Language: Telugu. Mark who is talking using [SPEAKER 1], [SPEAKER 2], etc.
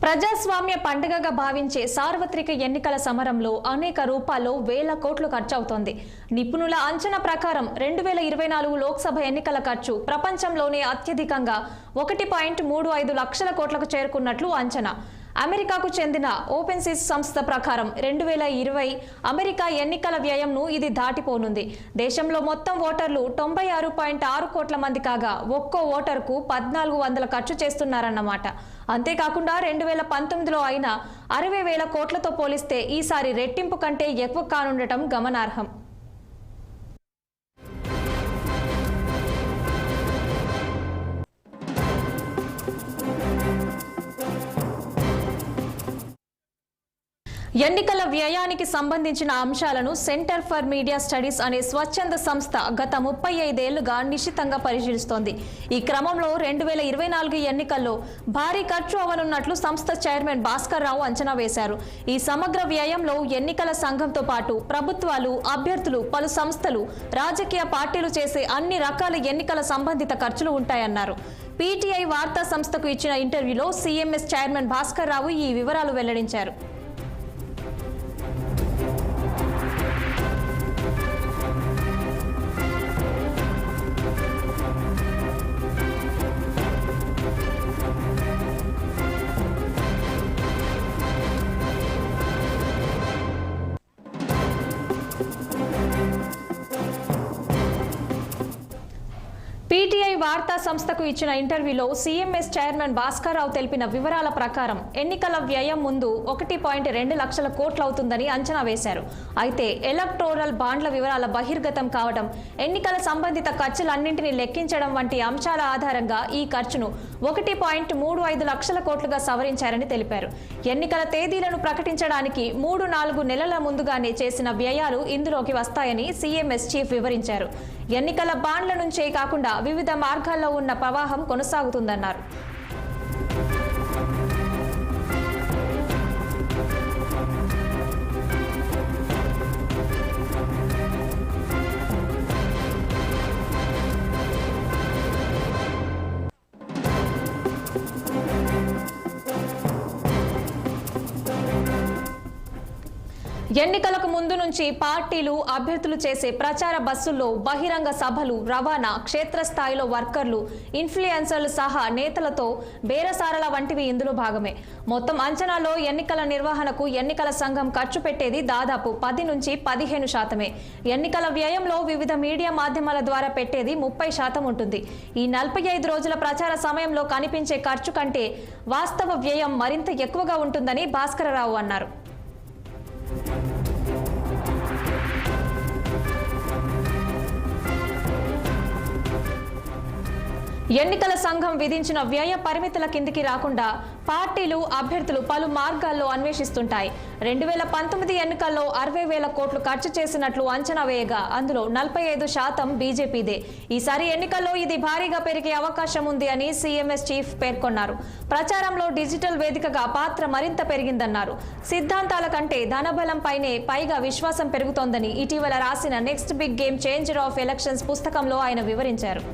[SPEAKER 1] ప్రజాస్వామ్య పండుగగా భావించే సార్వత్రిక ఎన్నికల సమరంలో అనేక రూపాల్లో వేల కోట్లు ఖర్చవుతోంది. నిపుణుల అంచనా ప్రకారం 2024 లోక్సభ ఎన్నికల ఖర్చు ప్రపంచంలోనే అత్యధికంగా 1.35 లక్షల కోట్లకు చేరుకున్నట్లు అంచనా. అమెరికాకు చెందిన ఓపెన్సిస్ సంస్థ ప్రకారం 2020 అమెరికా ఎన్నికల వ్యయంను ఇది దాటిపోనుంది. దేశంలో మొత్తం ఓటర్లు 96.6 కోట్ల మంది కాగా ఒక్కో ఓటరుకు 1400 ఖర్చు చేస్తున్నారన్నమాట. అంతేకాకుండా 2019లో అయిన 60,000 కోట్లతో పోలిస్తే ఈసారి రెట్టింపు కంటే ఎక్కువ కానుండటం గమనార్హం. ఎన్నికల వ్యయానికి సంబంధించిన అంశాలను సెంటర్ ఫర్ మీడియా స్టడీస్ అనే స్వచ్ఛంద సంస్థ గత 35 ఏళ్లుగా నిశితంగా పరిశీలిస్తోంది. ఈ క్రమంలో 2024 ఎన్నికల్లో భారీ ఖర్చు అవనున్నట్లు సంస్థ చైర్మన్ భాస్కర్ రావు అంచనా వేశారు. ఈ సమగ్ర వ్యయంలో ఎన్నికల సంఘంతో పాటు ప్రభుత్వాలు, అభ్యర్థులు, పలు సంస్థలు, రాజకీయ పార్టీలు చేసే అన్ని రకాల ఎన్నికల సంబంధిత ఖర్చులు ఉంటాయన్నారు. పీటీఐ వార్తా సంస్థకు ఇచ్చిన ఇంటర్వ్యూలో సీఎంఎస్ చైర్మన్ భాస్కర్ రావు ఈ వివరాలు వెల్లడించారు. పీటీఐ వార్తా సంస్థకు ఇచ్చిన ఇంటర్వ్యూలో సీఎంఎస్ చైర్మన్ భాస్కర్ రావు తెలిపిన వివరాల ప్రకారం ఎన్నికల వ్యయం ముందు 1.2 లక్షల కోట్లు అవుతుందని అంచనా వేశారు. అయితే ఎలక్టోరల్ బాండ్ల వివరాల బహిర్గతం కావడం, ఎన్నికల సంబంధిత ఖర్చులన్నింటినీ లెక్కించడం వంటి అంశాల ఆధారంగా ఈ ఖర్చును 1.35 లక్షల కోట్లుగా సవరించారని తెలిపారు. ఎన్నికల తేదీలను ప్రకటించడానికి 3-4 నెలల ముందుగానే చేసిన వ్యయాలు ఇందులోకి వస్తాయని సీఎంఎస్ చీఫ్ వివరించారు. ఎన్నికల బాండ్ల నుంచే కాకుండా వివిధ మార్గాల్లో ఉన్న ప్రవాహం కొనసాగుతుందన్నారు. ఎన్నికలకు ముందు నుంచి పార్టీలు, అభ్యర్థులు చేసే ప్రచార బస్సుల్లో బహిరంగ సభలు, రవాణా, క్షేత్రస్థాయిలో వర్కర్లు, ఇన్ఫ్లుయెన్సర్లు సహా నేతలతో బేరసారల వంటివి ఇందులో భాగమే. మొత్తం అంచనాలో ఎన్నికల నిర్వహణకు ఎన్నికల సంఘం ఖర్చు పెట్టేది దాదాపు 10 నుంచి 15%. ఎన్నికల వ్యయంలో వివిధ మీడియా మాధ్యమాల ద్వారా పెట్టేది 30% ఉంటుంది. ఈ 45 రోజుల ప్రచార సమయంలో కనిపించే ఖర్చు కంటే వాస్తవ వ్యయం మరింత ఎక్కువగా ఉంటుందని భాస్కరరావు అన్నారు. ఎన్నికల సంఘం విధించిన వ్యయ పరిమితుల కిందికి రాకుండా పార్టీలు, అభ్యర్థులు పలు మార్గాల్లో అన్వేషిస్తుంటాయి. 2019 ఎన్నికల్లో 60,000 కోట్లు ఖర్చు చేసినట్లు అంచనా వేయగా అందులో 45% బీజేపీదే. ఈసారి ఎన్నికల్లో ఇది భారీగా పెరిగే అవకాశం ఉంది అని సీఎంఎస్ చీఫ్ పేర్కొన్నారు. ప్రచారంలో డిజిటల్ వేదికగా పాత్ర మరింత పెరిగిందన్నారు. సిద్ధాంతాల కంటే ధనబలంపైనే పైగా విశ్వాసం పెరుగుతోందని ఇటీవల రాసిన next big game changer of elections పుస్తకంలో ఆయన వివరించారు.